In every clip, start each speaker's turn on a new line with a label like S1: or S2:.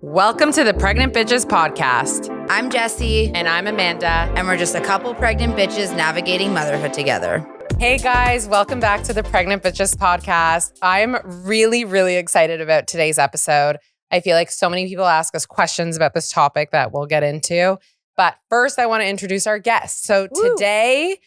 S1: Welcome to the Pregnant Bitches podcast.
S2: I'm Jessie.
S1: And I'm Amanda.
S2: And we're just a couple pregnant bitches navigating motherhood together.
S1: Hey guys, welcome back to the Pregnant Bitches podcast. I'm really, really excited about today's episode. I feel like so many people ask us questions about this topic that we'll get into. But first, I want to introduce our guest. So today,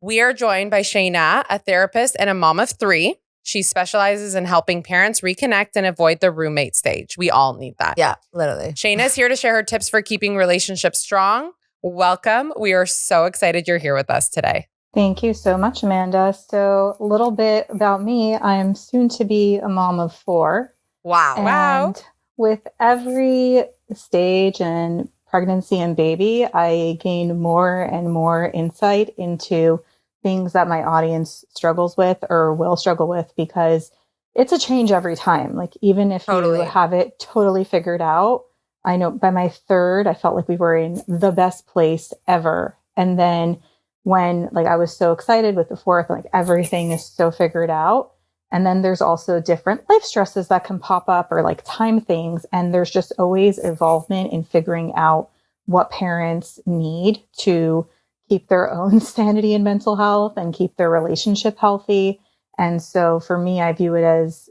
S1: we are joined by Sheina, a therapist and a mom of three. She specializes in helping parents reconnect and avoid the roommate stage. We all need that.
S2: Yeah, literally.
S1: Sheina is here to share her tips for keeping relationships strong. Welcome. We are so excited you're here with us today.
S3: Thank you so much, Amanda. So a little bit about me. I'm soon to be a mom of four.
S2: Wow.
S3: And with every stage and pregnancy and baby, I gain more and more insight into things that my audience struggles with or will struggle with, because it's a change every time. Like, even if you have it totally figured out, I know by my third, I felt like we were in the best place ever. And then when I was so excited with the fourth, everything is so figured out. And then there's also different life stresses that can pop up or time things. And there's just always involvement in figuring out what parents need to keep their own sanity and mental health and keep their relationship healthy. And so for me, I view it as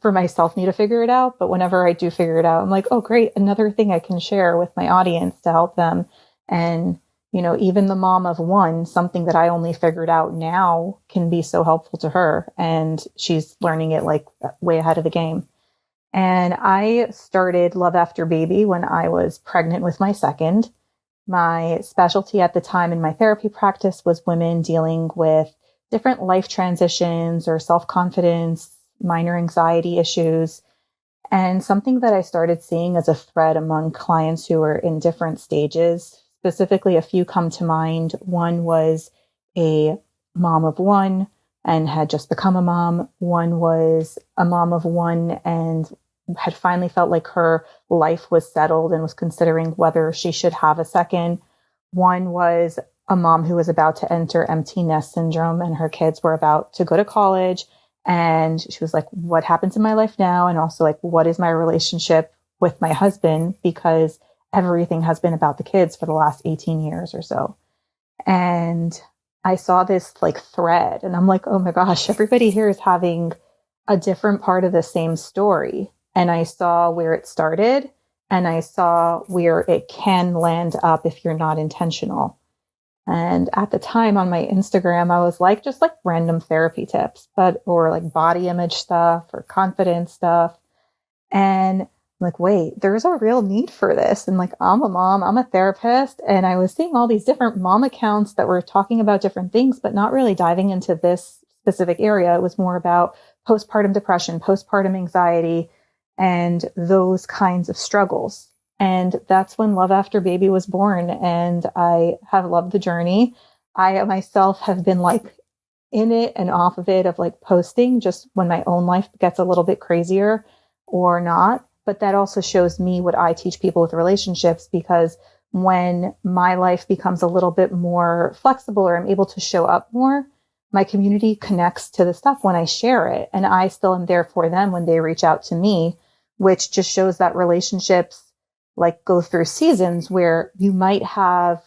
S3: for myself, need to figure it out. But whenever I do figure it out, I'm like, oh, great. Another thing I can share with my audience to help them. And, even the mom of one, something that I only figured out now can be so helpful to her. And she's learning it way ahead of the game. And I started Love After Baby when I was pregnant with my second. My specialty at the time in my therapy practice was women dealing with different life transitions or self-confidence, minor anxiety issues. And something that I started seeing as a thread among clients who were in different stages, specifically a few come to mind. One was a mom of one and had just become a mom. One was a mom of one and had finally felt like her life was settled and was considering whether she should have a second. One was a mom who was about to enter empty nest syndrome, and her kids were about to go to college. And she was like, what happens in my life now? And also what is my relationship with my husband? Because everything has been about the kids for the last 18 years or so. And I saw this thread, and I'm like, oh my gosh, everybody here is having a different part of the same story. And I saw where it started, and I saw where it can land up if you're not intentional. And at the time on my Instagram, I was just random therapy tips, or body image stuff or confidence stuff. And I'm like, wait, there's a real need for this. And I'm a mom, I'm a therapist. And I was seeing all these different mom accounts that were talking about different things, but not really diving into this specific area. It was more about postpartum depression, postpartum anxiety, and those kinds of struggles. And that's when Love After Baby was born. And I have loved the journey. I myself have been in it and off of it, of posting just when my own life gets a little bit crazier or not. But that also shows me what I teach people with relationships, because when my life becomes a little bit more flexible or I'm able to show up more, my community connects to the stuff when I share it. And I still am there for them when they reach out to me, which just shows that relationships go through seasons where you might have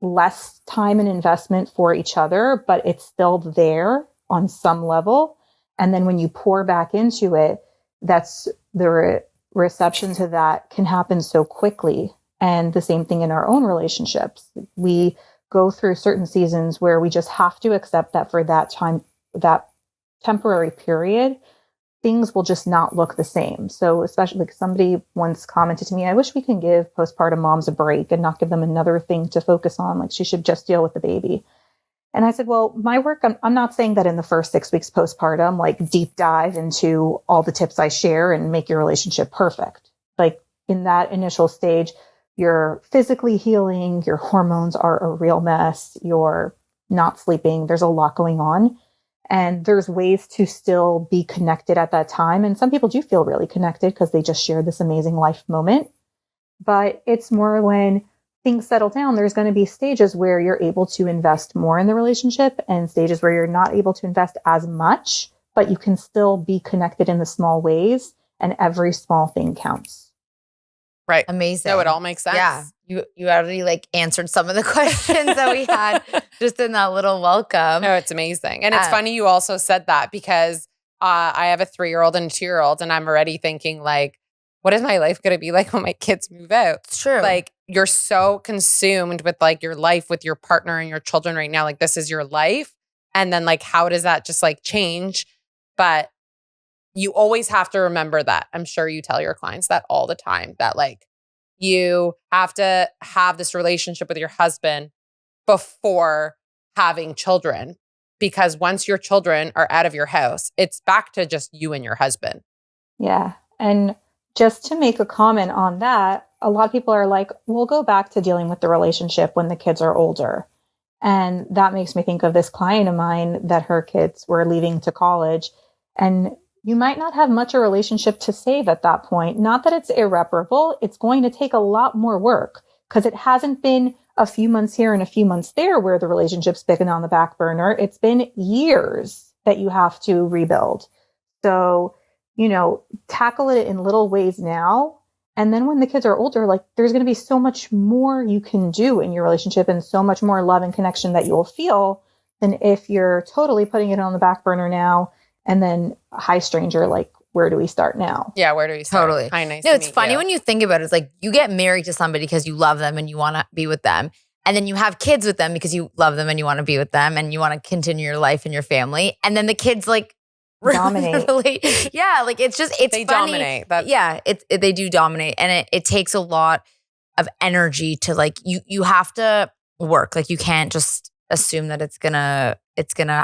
S3: less time and investment for each other, but it's still there on some level. And then when you pour back into it, that's the reception to that can happen so quickly. And the same thing in our own relationships. We go through certain seasons where we just have to accept that for that time, that temporary period, things will just not look the same. So especially somebody once commented to me, I wish we can give postpartum moms a break and not give them another thing to focus on. She should just deal with the baby. And I said, well, my work, I'm not saying that in the first 6 weeks postpartum, deep dive into all the tips I share and make your relationship perfect. In that initial stage, you're physically healing, your hormones are a real mess, you're not sleeping, there's a lot going on. And there's ways to still be connected at that time. And some people do feel really connected because they just shared this amazing life moment. But it's more when things settle down, there's going to be stages where you're able to invest more in the relationship and stages where you're not able to invest as much, but you can still be connected in the small ways and every small thing counts.
S1: Right.
S2: Amazing.
S1: So it all makes sense.
S2: Yeah. You already like answered some of the questions that we had just in that little welcome.
S1: No, it's amazing. And it's funny you also said that because I have a 3-year-old and a 2-year-old, and I'm already thinking like, what is my life going to be like when my kids move out?
S2: It's true.
S1: Like you're so consumed with like your life with your partner and your children right now. Like this is your life. And then like, how does that just like change? But you always have to remember that. I'm sure you tell your clients that all the time, that like you have to have this relationship with your husband before having children. Because once your children are out of your house, it's back to just you and your husband.
S3: Yeah. And just to make a comment on that, a lot of people are like, we'll go back to dealing with the relationship when the kids are older. And that makes me think of this client of mine that her kids were leaving to college. And you might not have much a relationship to save at that point. Not that it's irreparable. It's going to take a lot more work because it hasn't been a few months here and a few months there where the relationship's been on the back burner. It's been years that you have to rebuild. So, tackle it in little ways now. And then when the kids are older, like there's going to be so much more you can do in your relationship and so much more love and connection that you'll feel than if you're totally putting it on the back burner now. And then, hi, stranger, like, where do we start now?
S1: Yeah, where do we start?
S2: Totally.
S1: Hi, nice
S2: No,
S1: to
S2: it's
S1: meet
S2: funny
S1: you.
S2: when you think about it. It's like you get married to somebody because you love them and you want to be with them. And then you have kids with them because you love them and you want to be with them and you want to continue your life and your family. And then the kids like
S3: Dominate.
S2: Yeah, like it's funny.
S1: They dominate.
S2: Yeah, they do dominate. And it takes a lot of energy to like, you have to work. Like you can't just assume that it's gonna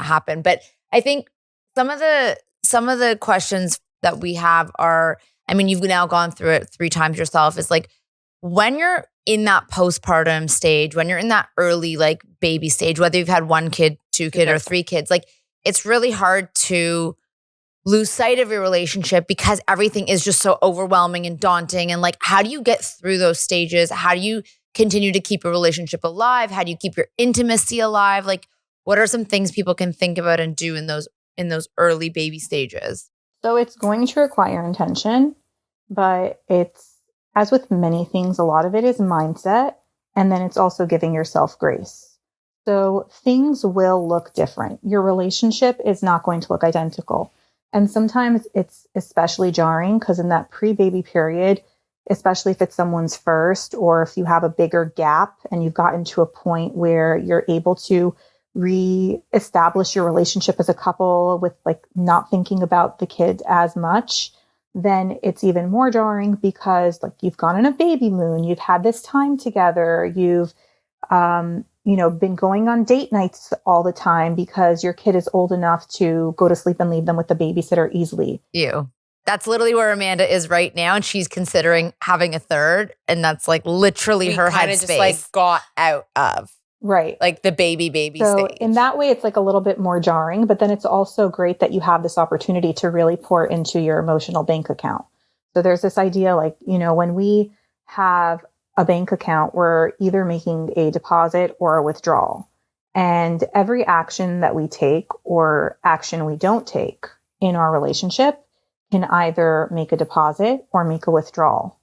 S2: happen. But I think some of the questions that we have are, I mean, you've now gone through it 3 times yourself, is like when you're in that postpartum stage, when you're in that early like baby stage, whether you've had 1 kid, 2 kids, or 3 kids, like it's really hard to lose sight of your relationship because everything is just so overwhelming and daunting. And like, how do you get through those stages? How do you continue to keep a relationship alive? How do you keep your intimacy alive? Like, what are some things people can think about and do in those early baby stages?
S3: So it's going to require intention, but it's, as with many things, a lot of it is mindset. And then it's also giving yourself grace. So things will look different. Your relationship is not going to look identical. And sometimes it's especially jarring because in that pre-baby period, especially if it's someone's first, or if you have a bigger gap and you've gotten to a point where you're able to re-establish your relationship as a couple with like not thinking about the kid as much, then it's even more jarring because like you've gone on a baby moon, you've had this time together, you've been going on date nights all the time because your kid is old enough to go to sleep and leave them with the babysitter easily.
S2: That's literally where Amanda is right now, and she's considering having a third, and that's like literally her headspace.
S1: Just like got out of
S3: right,
S1: like the baby
S3: so
S1: stage.
S3: In that way, it's like a little bit more jarring, but then it's also great that you have this opportunity to really pour into your emotional bank account. So there's this idea like, when we have a bank account, we're either making a deposit or a withdrawal. And every action that we take or action we don't take in our relationship can either make a deposit or make a withdrawal.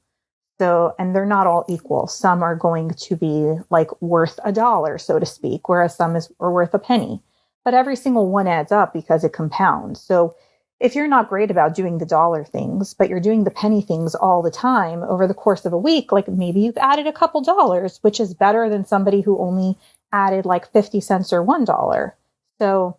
S3: So, and they're not all equal. Some are going to be like worth $1, so to speak, whereas some are worth a penny. But every single one adds up because it compounds. So if you're not great about doing the dollar things, but you're doing the penny things all the time over the course of a week, like maybe you've added a couple dollars, which is better than somebody who only added like 50 cents or $1. So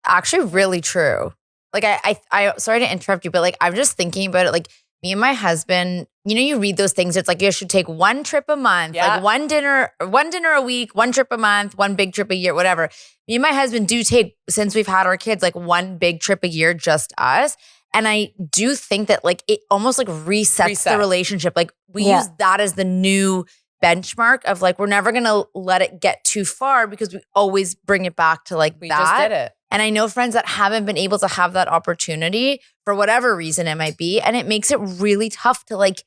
S2: actually really true. Like I sorry to interrupt you, but like I'm just thinking about it. Like me and my husband, you read those things. It's like you should take 1 trip a month, like one dinner a week, 1 trip a month, 1 big trip a year, whatever. Me and my husband do take, since we've had our kids, like 1 big trip a year, just us. And I do think that like it almost like resets the relationship. Like we use that as the new benchmark of like, we're never going to let it get too far because we always bring it back to like
S1: we
S2: that.
S1: just did it.
S2: And I know friends that haven't been able to have that opportunity for whatever reason it might be. And it makes it really tough to like,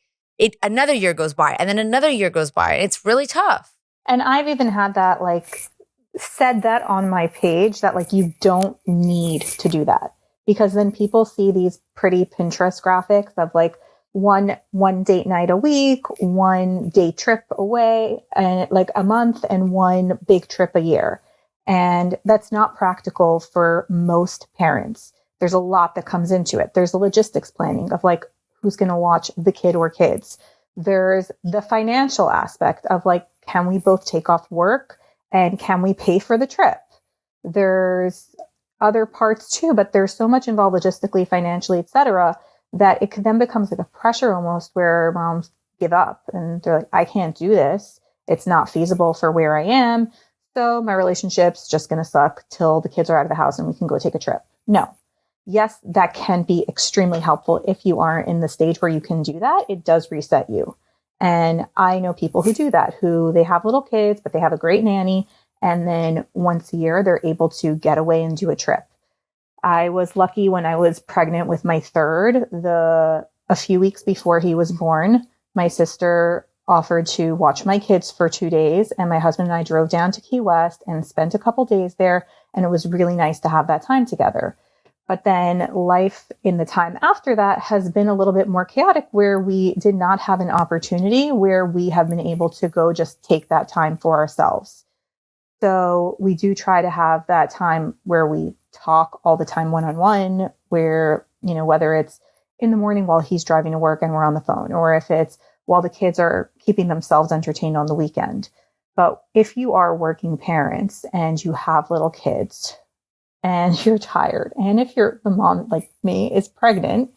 S2: another year goes by and then another year goes by. It's really tough.
S3: And I've even had that like said that on my page that like you don't need to do that because then people see these pretty Pinterest graphics of like one date night a week, one day trip away, and like a month, and one big trip a year. And that's not practical for most parents. There's a lot that comes into it. There's the logistics planning of like, who's going to watch the kid or kids. There's the financial aspect of like, can we both take off work and can we pay for the trip? There's other parts too, but there's so much involved logistically, financially, etc., that it then becomes like a pressure almost where moms give up and they're like, I can't do this. It's not feasible for where I am. So my relationship's just going to suck till the kids are out of the house and we can go take a trip. No. Yes, that can be extremely helpful if you are in the stage where you can do that. It does reset you. And I know people who do that, who they have little kids, but they have a great nanny. And then once a year, they're able to get away and do a trip. I was lucky when I was pregnant with my third, a few weeks before he was born, my sister offered to watch my kids for 2 days. And my husband and I drove down to Key West and spent a couple days there. And it was really nice to have that time together. But then life in the time after that has been a little bit more chaotic, where we did not have an opportunity where we have been able to go just take that time for ourselves. So we do try to have that time where we talk all the time one-on-one, where, you know, whether it's in the morning while he's driving to work and we're on the phone, or if it's while the kids are keeping themselves entertained on the weekend. But if you are working parents and you have little kids and you're tired, and if you're the mom like me is pregnant,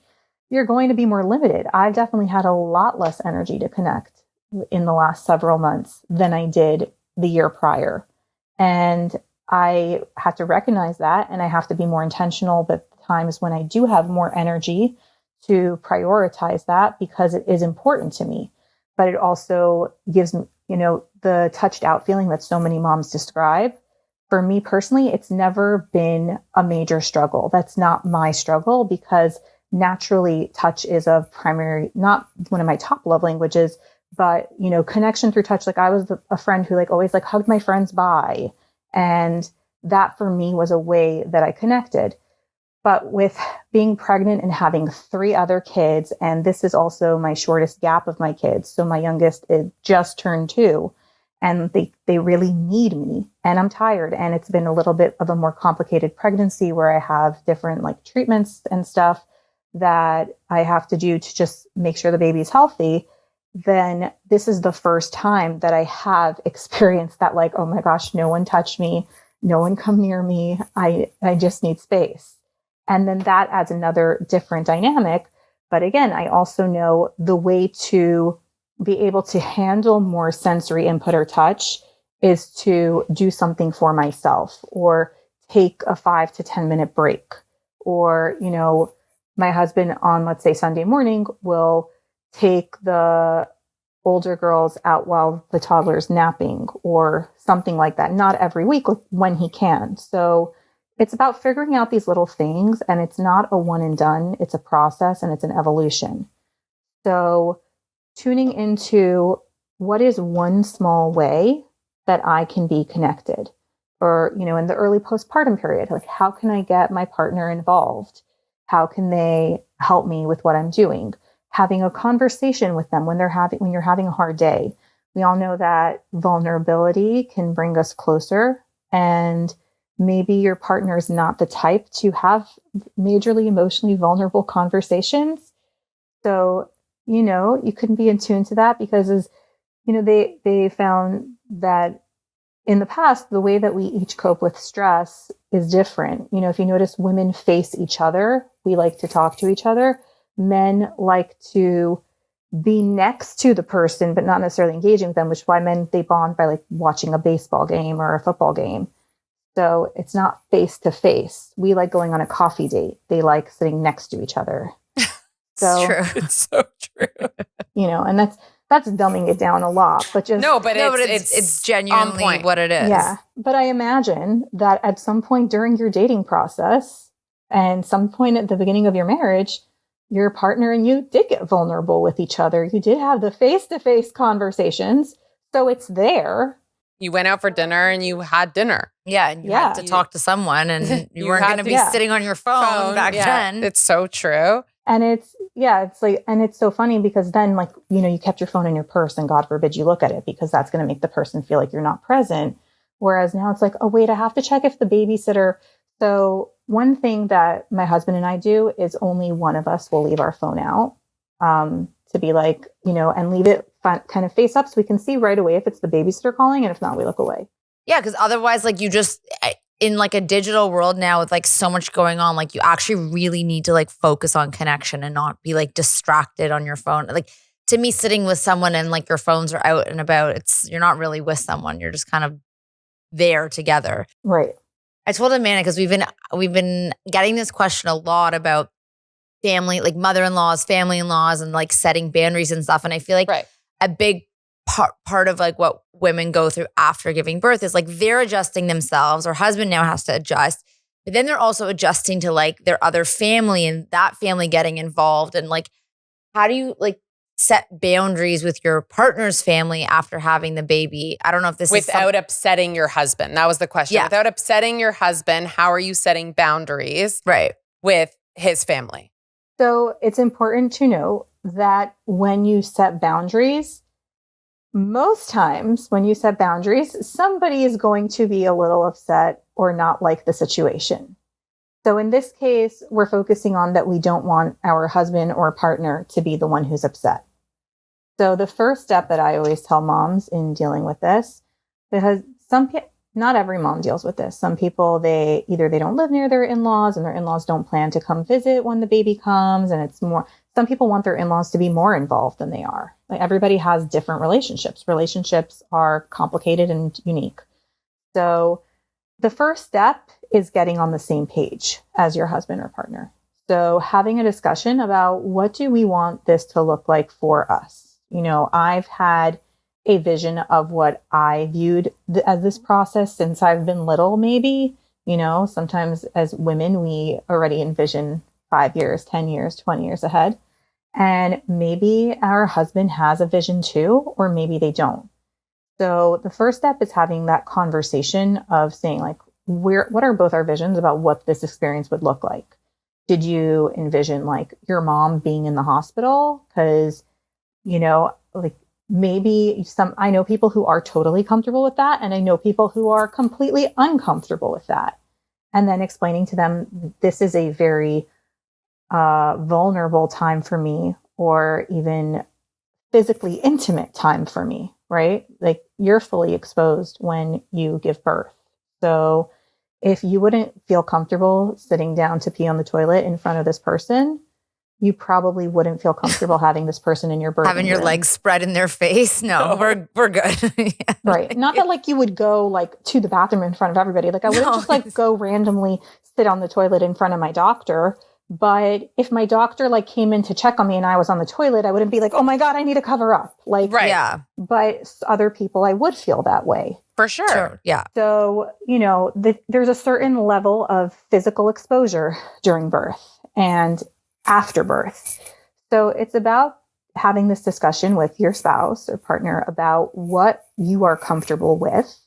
S3: you're going to be more limited. I've definitely had a lot less energy to connect in the last several months than I did the year prior. And I have to recognize that, and I have to be more intentional at times when I do have more energy to prioritize that, because it is important to me. But it also gives me, you know, the touched out feeling that so many moms describe. For me personally, it's never been a major struggle. That's not my struggle, because naturally touch is a primary, not one of my top love languages, but, you know, connection through touch. Like I was a friend who like always like hugged my friends bye. And that for me was a way that I connected. But with being pregnant and having 3 other kids, and this is also my shortest gap of my kids. So my youngest is just turned 2, and they really need me, and I'm tired. And it's been a little bit of a more complicated pregnancy where I have different like treatments and stuff that I have to do to just make sure the baby's healthy. Then this is the first time that I have experienced that, like, oh my gosh, no one touched me. No one come near me. I just need space. And then that adds another different dynamic. But again, I also know the way to be able to handle more sensory input or touch is to do something for myself, or take a 5 to 10 minute break. Or, you know, my husband on, let's say, Sunday morning will take the older girls out while the toddler's napping, or something like that. Not every week, when he can. So it's about figuring out these little things, and it's not a one and done. It's a process, and it's an evolution. So tuning into what is one small way that I can be connected, or, you know, in the early postpartum period, like how can I get my partner involved? How can they help me with what I'm doing? Having a conversation with them when you're having a hard day. We all know that vulnerability can bring us closer, and maybe your partner is not the type to have majorly emotionally vulnerable conversations. So, you know, you couldn't be in tune to that, because as you know, they found that in the past, the way that we each cope with stress is different. You know, if you notice, women face each other. We like to talk to each other. Men like to be next to the person, but not necessarily engaging with them, which is why men, they bond by like watching a baseball game or a football game. So it's not face to face. We like going on a coffee date. They like sitting next to each other. So
S2: It's true.
S1: It's so true.
S3: You know, and that's dumbing it down a lot, but just
S2: it's genuinely what it is.
S3: Yeah. But I imagine that at some point during your dating process, and some point at the beginning of your marriage, your partner and you did get vulnerable with each other. You did have the face-to-face conversations. So it's there.
S1: You went out for dinner and you had dinner.
S2: Yeah, and you had to talk to someone, and you weren't going to be sitting on your phone back then.
S1: It's so true.
S3: And it's like, and it's so funny because then, like, you know, you kept your phone in your purse and God forbid you look at it because that's going to make the person feel like you're not present. Whereas now it's like, oh, wait, I have to check if the babysitter. So one thing that my husband and I do is only one of us will leave our phone out to be like, you know, and leave it kind of face up so we can see right away if it's the babysitter calling. And if not, we look away.
S2: Yeah, because otherwise, like, you just, in like a digital world now with like so much going on, like you actually really need to like focus on connection and not be like distracted on your phone. Like, to me, sitting with someone and like your phones are out and about, you're not really with someone. You're just kind of there together.
S3: Right.
S2: I told Amanda, because we've been getting this question a lot about family, like mother-in-laws, family-in-laws, and like setting boundaries and stuff. And I feel like a big part of like what women go through after giving birth is like they're adjusting themselves, or husband now has to adjust, but then they're also adjusting to like their other family and that family getting involved. And like, how do you like set boundaries with your partner's family after having the baby? I don't know if this
S1: without upsetting your husband. That was the question.
S2: Yeah.
S1: Without upsetting your husband, how are you setting boundaries with his family?
S3: So it's important to know that when you set boundaries, most times when you set boundaries, somebody is going to be a little upset or not like the situation. So in this case, we're focusing on that we don't want our husband or partner to be the one who's upset. So the first step that I always tell moms in dealing with this, because not every mom deals with this. Some people, they don't live near their in-laws and their in-laws don't plan to come visit when the baby comes. And it's more, some people want their in-laws to be more involved than they are. Like, everybody has different relationships. Relationships are complicated and unique. So the first step is getting on the same page as your husband or partner. So having a discussion about what do we want this to look like for us? You know, I've had a vision of what I viewed as this process since I've been little, maybe. You know, sometimes as women, we already envision 5 years, 10 years, 20 years ahead. And maybe our husband has a vision too, or maybe they don't. So the first step is having that conversation of saying, like, what are both our visions about what this experience would look like? Did you envision like your mom being in the hospital? Because, you know, like, maybe I know people who are totally comfortable with that. And I know people who are completely uncomfortable with that. And then explaining to them, this is a very vulnerable time for me, or even physically intimate time for me, right? Like, you're fully exposed when you give birth. So if you wouldn't feel comfortable sitting down to pee on the toilet in front of this person, you probably wouldn't feel comfortable having this person in your birth.
S2: Having your legs spread in their face? No, we're good. Yeah.
S3: Right. Not that like you would go like to the bathroom in front of everybody. Like, I wouldn't just like go randomly sit on the toilet in front of my doctor. But if my doctor like came in to check on me and I was on the toilet, I wouldn't be like, oh my God, I need to cover up. Like,
S2: Yeah.
S3: But other people, I would feel that way.
S1: For sure.
S2: Yeah.
S3: So, you know, there's a certain level of physical exposure during birth and after birth. So it's about having this discussion with your spouse or partner about what you are comfortable with,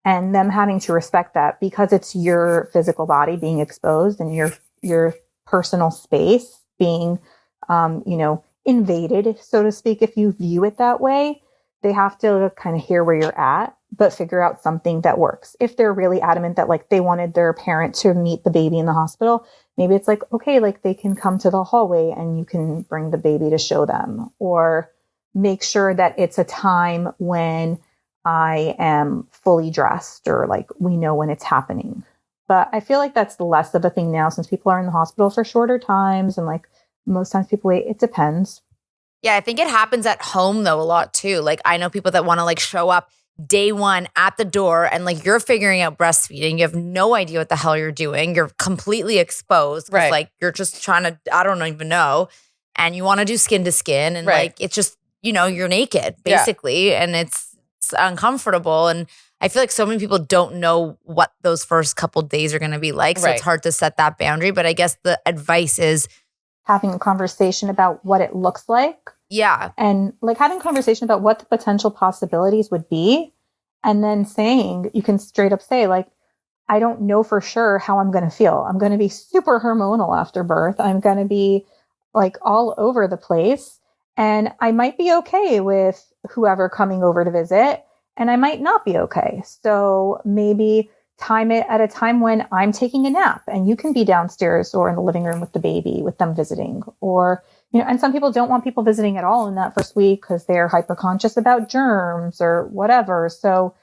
S3: and them having to respect that, because it's your physical body being exposed and your personal space being, you know, invaded, so to speak, if you view it that way. They have to kind of hear where you're at, but figure out something that works. If they're really adamant that like they wanted their parent to meet the baby in the hospital, maybe it's like, okay, like they can come to the hallway and you can bring the baby to show them, or make sure that it's a time when I am fully dressed, or like we know when it's happening. But I feel like that's less of a thing now, since people are in the hospital for shorter times, and like most times people wait. It depends.
S2: Yeah, I think it happens at home though a lot too. Like, I know people that want to like show up day one at the door, and like you're figuring out breastfeeding. You have no idea what the hell you're doing. You're completely exposed. Right. Like, you're just trying to, I don't even know. And you want to do skin to skin. And like, it's just, you know, you're naked basically. Yeah. And it's uncomfortable. And I feel like so many people don't know what those first couple days are going to be like. So it's hard to set that boundary. But I guess the advice is
S3: having a conversation about what it looks like.
S2: Yeah.
S3: And like having a conversation about what the potential possibilities would be, And then you can straight up say, like, I don't know for sure how I'm going to feel. I'm going to be super hormonal after birth. I'm going to be like all over the place. And I might be okay with whoever coming over to visit, and I might not be okay. So maybe time it at a time when I'm taking a nap and you can be downstairs or in the living room with the baby, with them visiting. Or, and some people don't want people visiting at all in that first week because they're hyper conscious about germs or whatever. So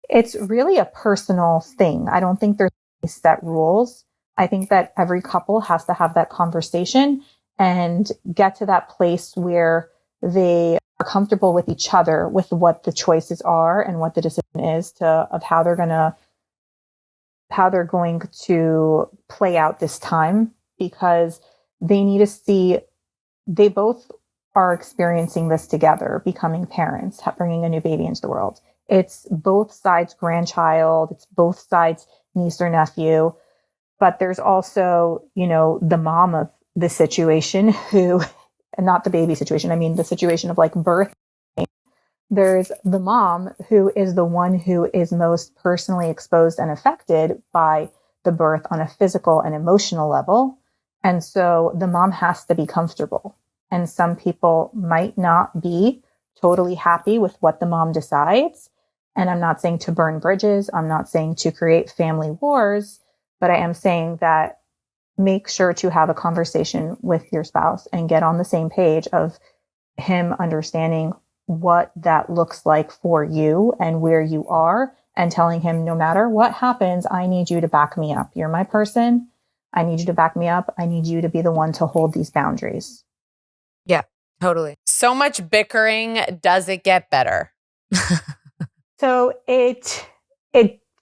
S3: it's really a personal thing. I don't think there's set rules. I think that every couple has to have that conversation and get to that place where they are comfortable with each other, with what the choices are and what the decision is of how they're going to play out this time, because they need to see they both are experiencing this together, becoming parents, bringing a new baby into the world. It's both sides grandchild, it's both sides niece or nephew, but there's also, the mom of the situation who, and not the baby situation, I mean the situation of like birth. There's the mom who is the one who is most personally exposed and affected by the birth on a physical and emotional level. And so the mom has to be comfortable. And some people might not be totally happy with what the mom decides. And I'm not saying to burn bridges. I'm not saying to create family wars, but I am saying that make sure to have a conversation with your spouse and get on the same page of him understanding what that looks like for you and where you are, and telling him, no matter what happens, I need you to back me up. You're my person. I need you to back me up. I need you to be the one to hold these boundaries.
S2: Yeah, totally.
S1: So much bickering. Does it get better?
S3: So it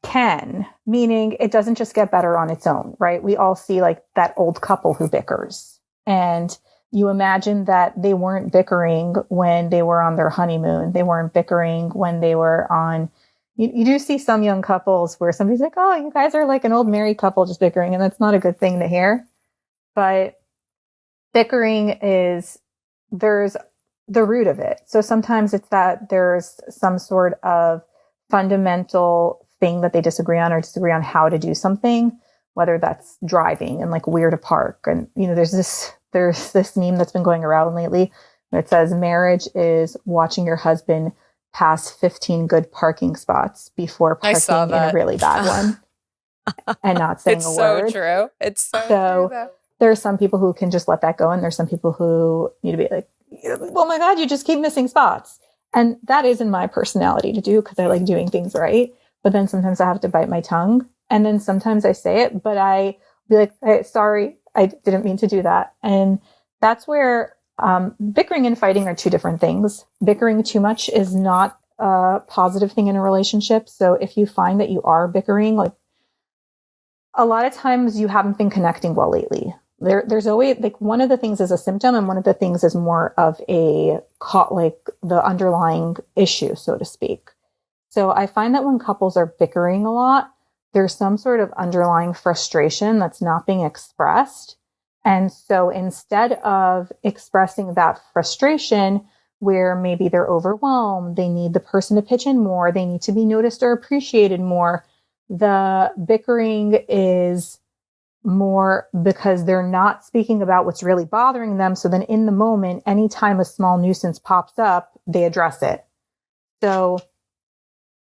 S3: can, meaning it doesn't just get better on its own, right? We all see like that old couple who bickers, and you imagine that they weren't bickering when they were on their honeymoon. They weren't bickering when they were on, you do see some young couples where somebody's like, oh, you guys are like an old married couple just bickering. And that's not a good thing to hear. But bickering there's the root of it. So sometimes it's that there's some sort of fundamental thing that they disagree on, or disagree on how to do something, whether that's driving and like where to park. And, there's this meme that's been going around lately where it says marriage is watching your husband pass 15 good parking spots before parking in a really bad one and not saying a word.
S1: It's so true. It's so true, though.
S3: There are some people who can just let that go, and there's some people who need to be like, oh my God, you just keep missing spots. And that isn't my personality to do, because I like doing things right. But then sometimes I have to bite my tongue. And then sometimes I say it, but I be like, hey, sorry, I didn't mean to do that. And that's where bickering and fighting are two different things. Bickering too much is not a positive thing in a relationship. So if you find that you are bickering, like a lot of times you haven't been connecting well lately. There's always like one of the things is a symptom, and one of the things is more of like the underlying issue, so to speak. So I find that when couples are bickering a lot, there's some sort of underlying frustration that's not being expressed. And so instead of expressing that frustration, where maybe they're overwhelmed, they need the person to pitch in more, they need to be noticed or appreciated more, the bickering is more because they're not speaking about what's really bothering them. So then in the moment, anytime a small nuisance pops up, they address it. So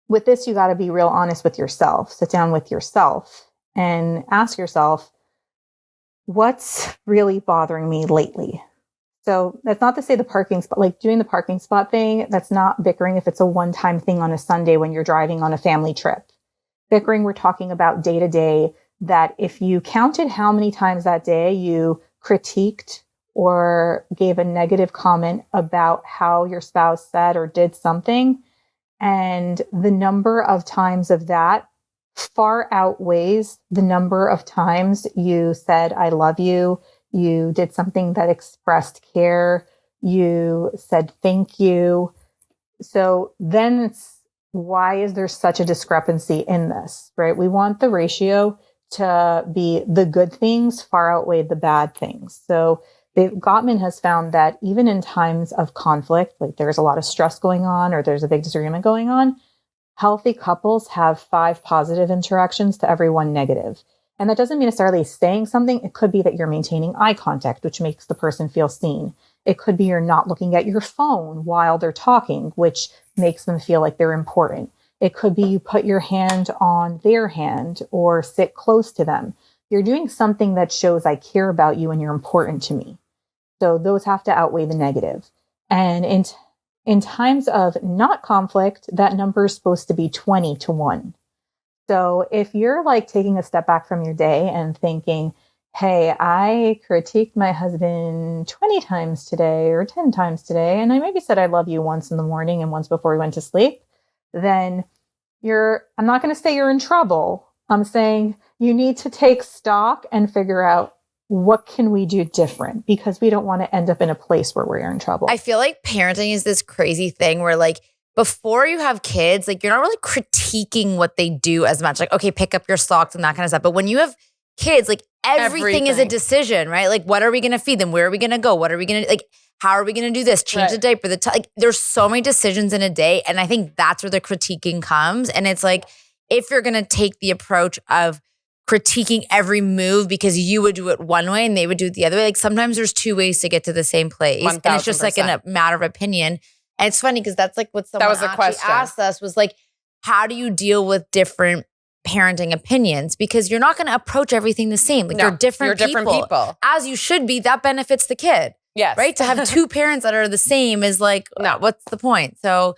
S3: with this, you got to be real honest with yourself. Sit down with yourself and ask yourself, what's really bothering me lately? So that's not to say the parking spot, like doing the parking spot thing, that's not bickering if it's a one-time thing on a Sunday when you're driving on a family trip. Bickering, we're talking about day to day, that if you counted how many times that day you critiqued or gave a negative comment about how your spouse said or did something, and the number of times of that far outweighs the number of times you said, I love you, you did something that expressed care, you said thank you. So then it's, why is there such a discrepancy in this, right? We want the ratio to be the good things far outweigh the bad things. So Gottman has found that even in times of conflict, like there's a lot of stress going on or there's a big disagreement going on, healthy couples have 5 positive interactions to every 1 negative. And that doesn't mean necessarily saying something. It could be that you're maintaining eye contact, which makes the person feel seen. It could be you're not looking at your phone while they're talking, which makes them feel like they're important. It could be you put your hand on their hand or sit close to them. You're doing something that shows I care about you and you're important to me. So those have to outweigh the negative. And in times of not conflict, that number is supposed to be 20-1. So if you're like taking a step back from your day and thinking, hey, I critiqued my husband 20 times today or 10 times today, and I maybe said I love you once in the morning and once before we went to sleep, then I'm not going to say you're in trouble. I'm saying you need to take stock and figure out what can we do different, because we don't want to end up in a place where we're in trouble.
S2: I feel like parenting is this crazy thing where like before you have kids, like you're not really critiquing what they do as much. Like, okay, pick up your socks and that kind of stuff. But when you have kids, like everything is a decision, right? Like, what are we going to feed them? Where are we going to go? What are we going to, like, how are we going to do this? Change the diaper, like there's so many decisions in a day. And I think that's where the critiquing comes. And it's like, if you're going to take the approach of critiquing every move because you would do it one way and they would do it the other way, like sometimes there's 2 ways to get to the same place.
S1: 1000%.
S2: And it's just like a matter of opinion. And it's funny because that's like what someone asked us was like, how do you deal with different parenting opinions? Because you're not going to approach everything the same. Like you're different people. As you should be. That benefits the kid.
S1: Yes.
S2: Right? To have 2 parents that are the same is like, no, what's the point? So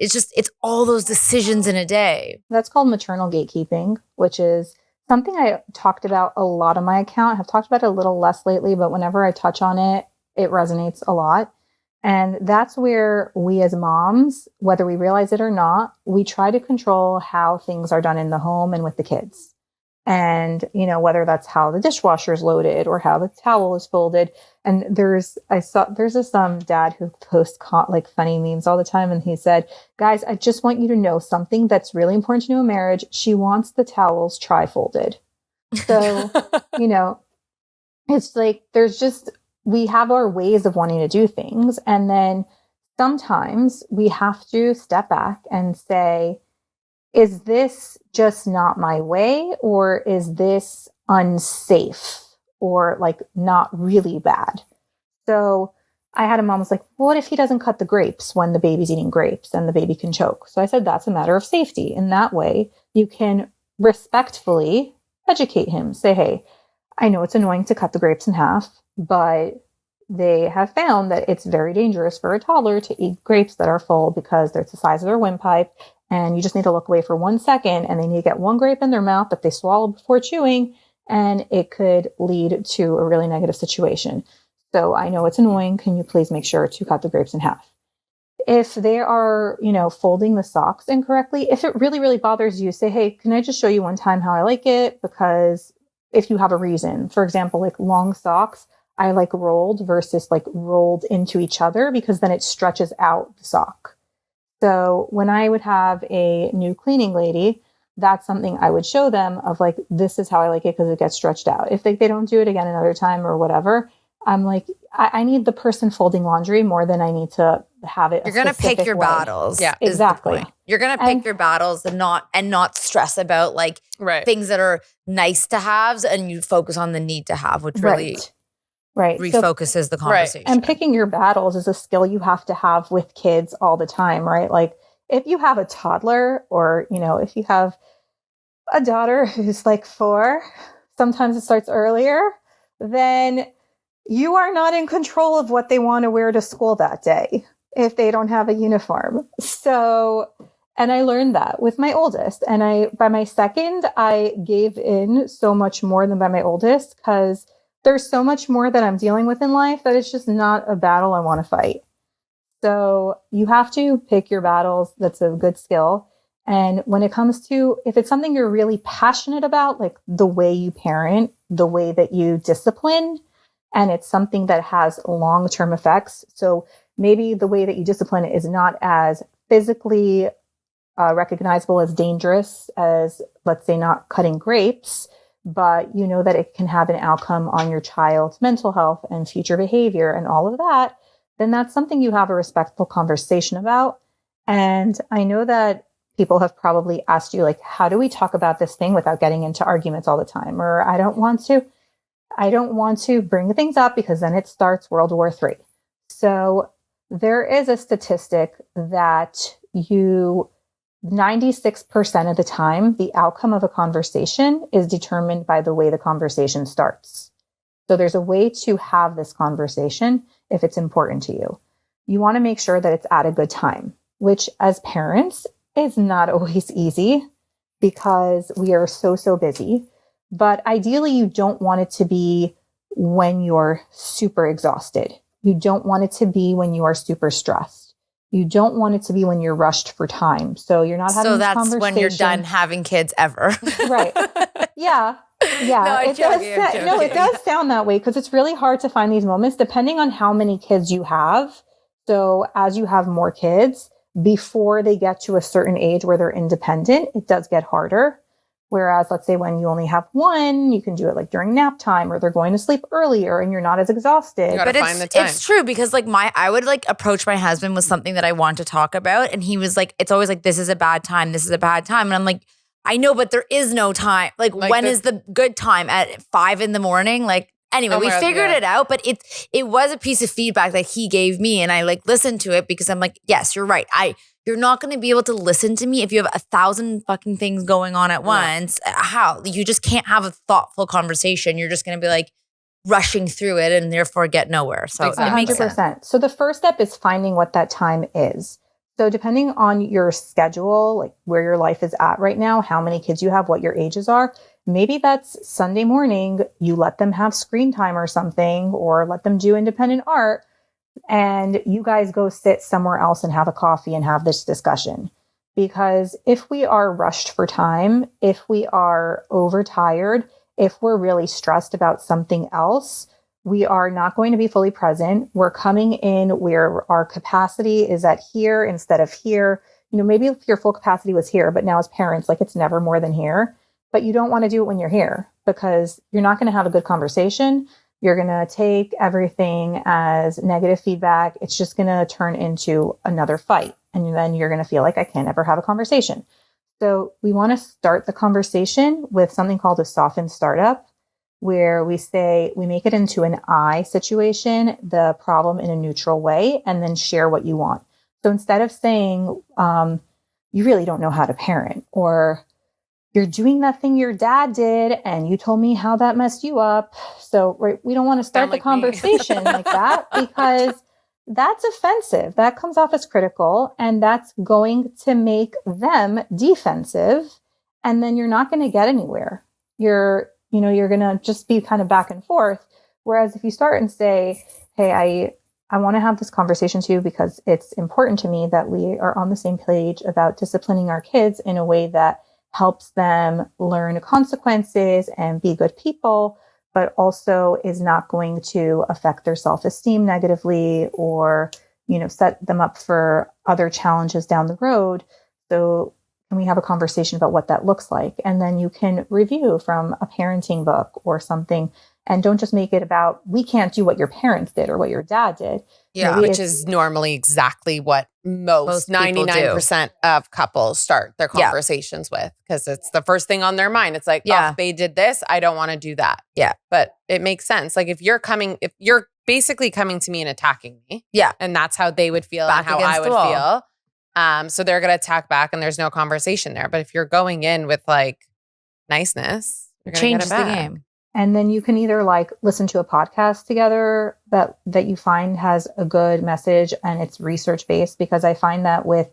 S2: it's all those decisions in a day.
S3: That's called maternal gatekeeping, which is something I talked about a lot on my account. I've talked about it a little less lately, but whenever I touch on it, it resonates a lot. And that's where we as moms, whether we realize it or not, we try to control how things are done in the home and with the kids. And, you know, whether that's how the dishwasher is loaded or how the towel is folded. And there's this dad who posts like funny memes all the time. And he said, guys, I just want you to know something that's really important to know in marriage. She wants the towels tri-folded. So, you know, it's like, we have our ways of wanting to do things. And then sometimes we have to step back and say, is this just not my way? Or is this unsafe or like not really bad? So I had a mom was like, what if he doesn't cut the grapes when the baby's eating grapes and the baby can choke? So I said, that's a matter of safety. In that way, you can respectfully educate him. Say, hey, I know it's annoying to cut the grapes in half, but they have found that it's very dangerous for a toddler to eat grapes that are full because they're the size of their windpipe. And you just need to look away for 1 second and they need to get 1 grape in their mouth that they swallow before chewing. And it could lead to a really negative situation. So I know it's annoying. Can you please make sure to cut the grapes in half? If they are, you know, folding the socks incorrectly, if it really, really bothers you, say, hey, can I just show you one time how I like it? Because if you have a reason, for example, like long socks, I like rolled versus like rolled into each other because then it stretches out the sock. So when I would have a new cleaning lady, that's something I would show them of like, this is how I like it because it gets stretched out. If they don't do it again another time or whatever, I'm like, I need the person folding laundry more than I need to have it.
S2: You're going to pick your battles.
S1: Yeah,
S3: exactly.
S2: You're going to pick your battles and not stress about like things that are nice to haves, and you focus on the need to have, which really refocuses the conversation.
S3: And picking your battles is a skill you have to have with kids all the time, right? Like if you have a toddler or, you know, if you have a daughter who's like 4, sometimes it starts earlier, then you are not in control of what they want to wear to school that day if they don't have a uniform. So, and I learned that with my oldest. And by my second, I gave in so much more than by my oldest because there's so much more that I'm dealing with in life that it's just not a battle I want to fight. So you have to pick your battles. That's a good skill. And when it comes to, if it's something you're really passionate about, like the way you parent, the way that you discipline, and it's something that has long-term effects. So maybe the way that you discipline it is not as physically recognizable as dangerous as, let's say, not cutting grapes, but you know that it can have an outcome on your child's mental health and future behavior and all of that, then that's something you have a respectful conversation about. And I know that people have probably asked you, like, how do we talk about this thing without getting into arguments all the time? Or I don't want to bring things up because then it starts World War III. So there is a statistic that 96% of the time, the outcome of a conversation is determined by the way the conversation starts. So there's a way to have this conversation if it's important to you. You want to make sure that it's at a good time, which as parents is not always easy because we are so busy. But ideally, you don't want it to be when you're super exhausted. You don't want it to be when you are super stressed. You don't want it to be when you're rushed for time. So you're not having this conversation.
S2: So that's when you're done having kids ever.
S3: Right. Yeah. Yeah.
S2: No,
S3: it does sound that way because it's really hard to find these moments depending on how many kids you have. So as you have more kids, before they get to a certain age where they're independent, it does get harder. Whereas, let's say when you only have one, you can do it like during nap time or they're going to sleep earlier and you're not as exhausted.
S1: But
S2: it's true because like I would like approach my husband with something that I want to talk about. And he was like, it's always like, this is a bad time. This is a bad time. And I'm like, I know, but there is no time. Like when is the good time? At 5 a.m? Like, anyway, we figured it out, but it was a piece of feedback that he gave me and I like listened to it because I'm like, yes, you're right. You're not going to be able to listen to me if you have 1,000 fucking things going on at once. How? You just can't have a thoughtful conversation. You're just going to be like rushing through it and therefore get nowhere. So
S3: it makes sense. So the first step is finding what that time is. So depending on your schedule, like where your life is at right now, how many kids you have, what your ages are, maybe that's Sunday morning, you let them have screen time or something, or let them do independent art. And you guys go sit somewhere else and have a coffee and have this discussion. Because if we are rushed for time, if we are overtired, if we're really stressed about something else, we are not going to be fully present. We're coming in where our capacity is at here instead of here. You know, maybe if your full capacity was here, but now as parents, like it's never more than here. But you don't want to do it when you're here because you're not going to have a good conversation. You're going to take everything as negative feedback. It's just going to turn into another fight. And then you're going to feel like I can't ever have a conversation. So we want to start the conversation with something called a softened startup, where we say, we make it into an I situation, the problem in a neutral way, and then share what you want. So instead of saying, you really don't know how to parent, or you're doing that thing your dad did and you told me how that messed you up. So we don't want to start the conversation like that because that's offensive. That comes off as critical and that's going to make them defensive. And then you're not going to get anywhere. You're going to just be kind of back and forth. Whereas if you start and say, hey, I want to have this conversation too because it's important to me that we are on the same page about disciplining our kids in a way that helps them learn consequences and be good people, but also is not going to affect their self-esteem negatively or, set them up for other challenges down the road. So can we have a conversation about what that looks like? And then you can review from a parenting book or something. And don't just make it about, we can't do what your parents did or what your dad did.
S1: Yeah, which is normally exactly what most 99% of couples start their conversations with, because it's the first thing on their mind. It's like, oh, they did this, I don't want to do that.
S2: Yeah.
S1: But it makes sense. Like if you're basically coming to me and attacking me.
S2: Yeah.
S1: And that's how they would feel and how I would feel. So they're going to attack back and there's no conversation there. But if you're going in with like niceness, you're going to
S2: change the game.
S3: And then you can either like listen to a podcast together that you find has a good message and it's research based, because I find that with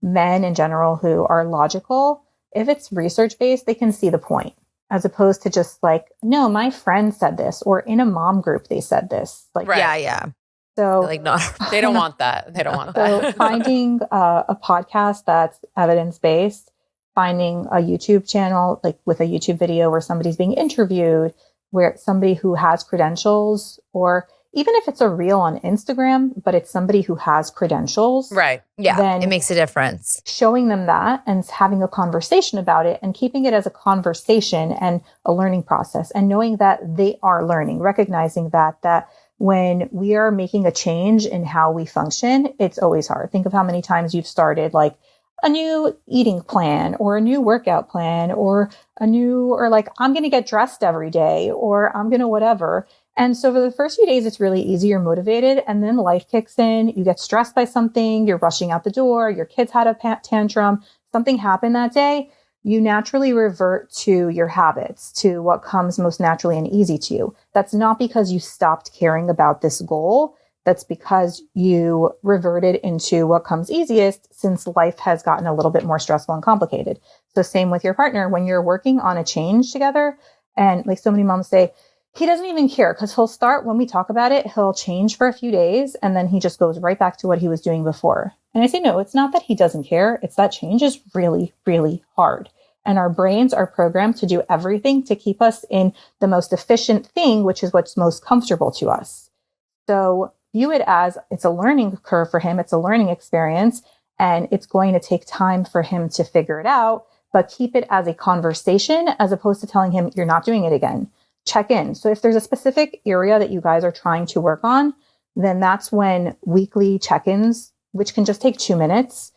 S3: men in general who are logical, if it's research based, they can see the point, as opposed to just like, no, my friend said this, or in a mom group, they said this. Like,
S2: Yeah.
S3: So
S2: like, no,
S1: they don't want that. They don't want that.
S3: So finding a podcast that's evidence based, finding a YouTube channel, like with a YouTube video where somebody's being interviewed, where somebody who has credentials, or even if it's a reel on Instagram, but it's somebody who has credentials.
S1: Right.
S2: Yeah.
S3: Then
S2: it makes a difference.
S3: Showing them that and having a conversation about it and keeping it as a conversation and a learning process, and knowing that they are learning, recognizing that when we are making a change in how we function, it's always hard. Think of how many times you've started like a new eating plan or a new workout plan or like, I'm going to get dressed every day or I'm going to whatever. And so for the first few days, it's really easy. You're motivated. And then life kicks in. You get stressed by something. You're rushing out the door. Your kids had a tantrum. Something happened that day. You naturally revert to your habits, to what comes most naturally and easy to you. That's not because you stopped caring about this goal. That's because you reverted into what comes easiest since life has gotten a little bit more stressful and complicated. So same with your partner. When you're working on a change together, and like so many moms say, he doesn't even care because he'll start, when we talk about it, he'll change for a few days and then he just goes right back to what he was doing before. And I say, no, it's not that he doesn't care. It's that change is really, really hard. And our brains are programmed to do everything to keep us in the most efficient thing, which is what's most comfortable to us. So view it as it's a learning curve for him. It's a learning experience and it's going to take time for him to figure it out, but keep it as a conversation as opposed to telling him you're not doing it again. Check in. So if there's a specific area that you guys are trying to work on, then that's when weekly check-ins, which can just take 2 minutes,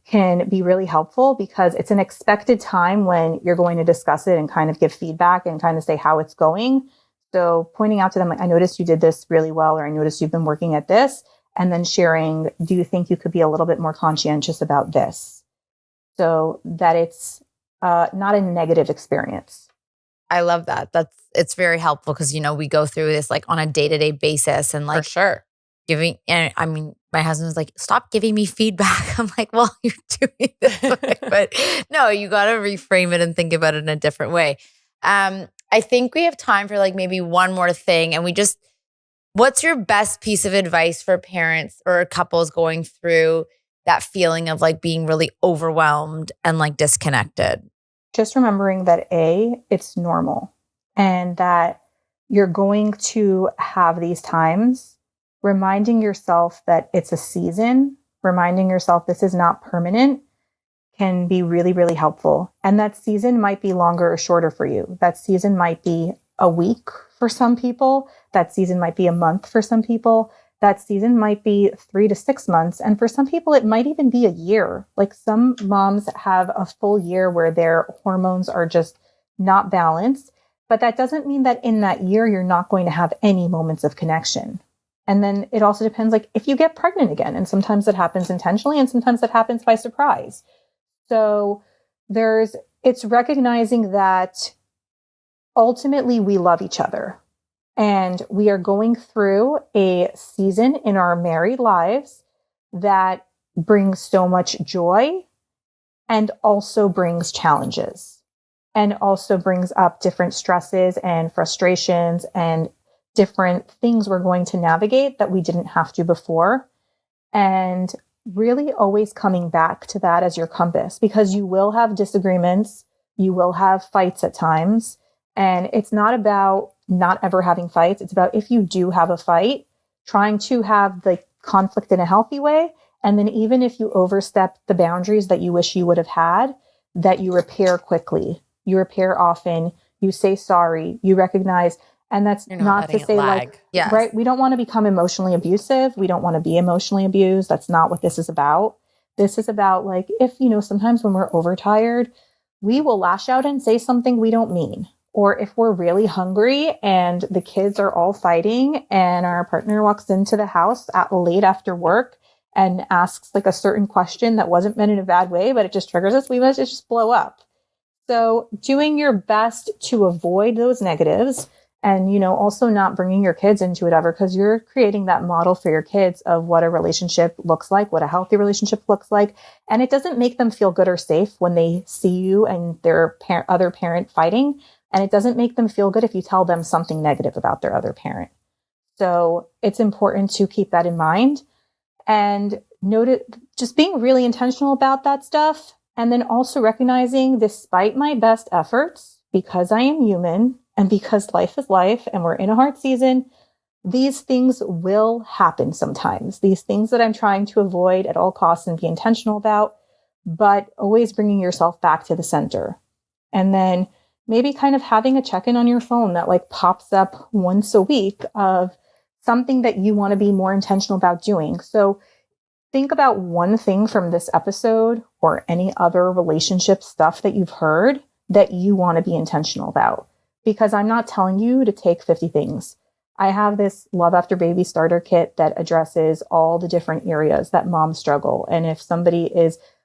S3: can be really helpful because it's an expected time when you're going to discuss it and kind of give feedback and kind of say how it's going. So pointing out to them, like, I noticed you did this really well, or I noticed you've been working at this, and then sharing, do you think you could be a little bit more conscientious about this? So that it's not a negative experience.
S2: I love that. It's very helpful because, we go through this like on a day-to-day basis and like
S1: For sure.
S2: and I mean, my husband was like, stop giving me feedback. I'm like, well, you're doing this way. But no, you got to reframe it and think about it in a different way. I think we have time for like maybe one more thing. And what's your best piece of advice for parents or couples going through that feeling of like being really overwhelmed and like disconnected?
S3: Just remembering that it's normal and that you're going to have these times, reminding yourself that it's a season, reminding yourself this is not permanent can be really, really helpful. And that season might be longer or shorter for you. That season might be a week for some people. That season might be a month for some people. That season might be 3 to 6 months. And for some people, it might even be a year. Like some moms have a full year where their hormones are just not balanced. But that doesn't mean that in that year, you're not going to have any moments of connection. And then it also depends, like if you get pregnant again, and sometimes it happens intentionally and sometimes it happens by surprise. So it's recognizing that ultimately we love each other. And we are going through a season in our married lives that brings so much joy and also brings challenges and also brings up different stresses and frustrations and different things we're going to navigate that we didn't have to before. And really always coming back to that as your compass, because you will have disagreements, you will have fights at times. And it's not about not ever having fights. It's about if you do have a fight, trying to have the conflict in a healthy way. And then even if you overstep the boundaries that you wish you would have had, that you repair quickly, you repair often, you say sorry, you recognize. And that's not to say like,
S2: yes.
S3: Right, we don't want to become emotionally abusive. We don't want to be emotionally abused. That's not what this is about. This is about like, if, sometimes when we're overtired, we will lash out and say something we don't mean. Or if we're really hungry and the kids are all fighting and our partner walks into the house late after work and asks like a certain question that wasn't meant in a bad way, but it just triggers us, we must just blow up. So doing your best to avoid those negatives and, also not bringing your kids into it ever, because you're creating that model for your kids of what a relationship looks like, what a healthy relationship looks like. And it doesn't make them feel good or safe when they see you and their other parent fighting. And it doesn't make them feel good if you tell them something negative about their other parent. So it's important to keep that in mind and note it, just being really intentional about that stuff. And then also recognizing, despite my best efforts, because I am human and because life is life and we're in a hard season, these things will happen sometimes. These things that I'm trying to avoid at all costs and be intentional about, but always bringing yourself back to the center. And then maybe kind of having a check-in on your phone that like pops up once a week of something that you want to be more intentional about doing. So think about one thing from this episode or any other relationship stuff that you've heard that you want to be intentional about. Because I'm not telling you to take 50 things. I have this Love After Baby starter kit that addresses all the different areas that moms struggle. And if somebody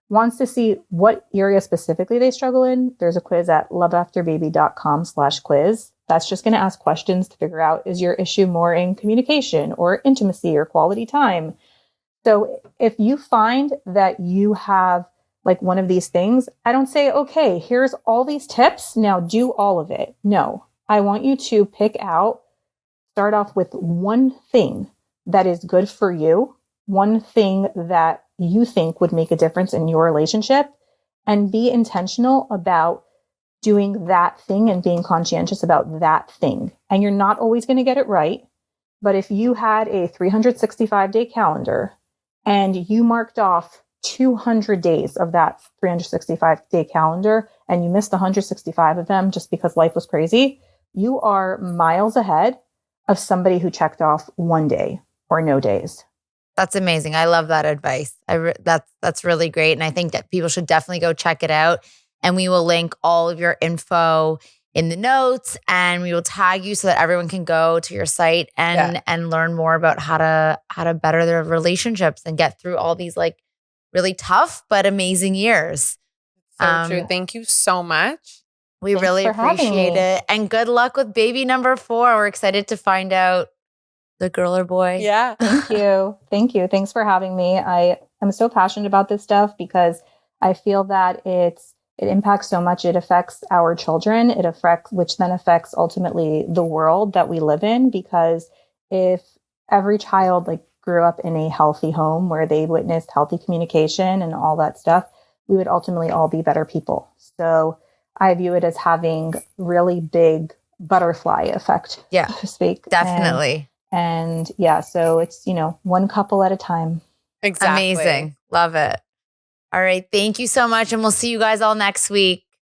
S3: wants to see what area specifically they struggle in, there's a quiz at loveafterbaby.com/quiz. That's just going to ask questions to figure out, is your issue more in communication or intimacy or quality time? So if you find that you have like one of these things, I don't say, okay, here's all these tips. Now do all of it. No, I want you to start off with one thing that is good for you, one thing that you think would make a difference in your relationship, and be intentional about doing that thing and being conscientious about that thing. And you're not always going to get it right. But if you had a 365-day calendar and you marked off 200 days of that 365-day calendar and you missed 165 of them just because life was crazy, you are miles ahead of somebody who checked off one day or no days.
S2: That's amazing. I love that advice. That's really great. And I think that people should definitely go check it out. And we will link all of your info in the notes, and we will tag you so that everyone can go to your site and learn more about how to better their relationships and get through all these like really tough but amazing years.
S1: So true. Thank you so much.
S2: We really appreciate it. And good luck with baby number 4. We're excited to find out the girl or boy.
S1: Yeah.
S3: Thank you. Thank you. Thanks for having me. I am so passionate about this stuff because I feel that it impacts so much. It affects our children. Which then affects ultimately the world that we live in. Because if every child like grew up in a healthy home where they witnessed healthy communication and all that stuff, we would ultimately all be better people. So I view it as having really big butterfly effect, so to speak.
S2: Definitely.
S3: And yeah, so it's, one couple at a time.
S1: Exactly.
S2: Amazing. Love it. All right. Thank you so much. And we'll see you guys all next week.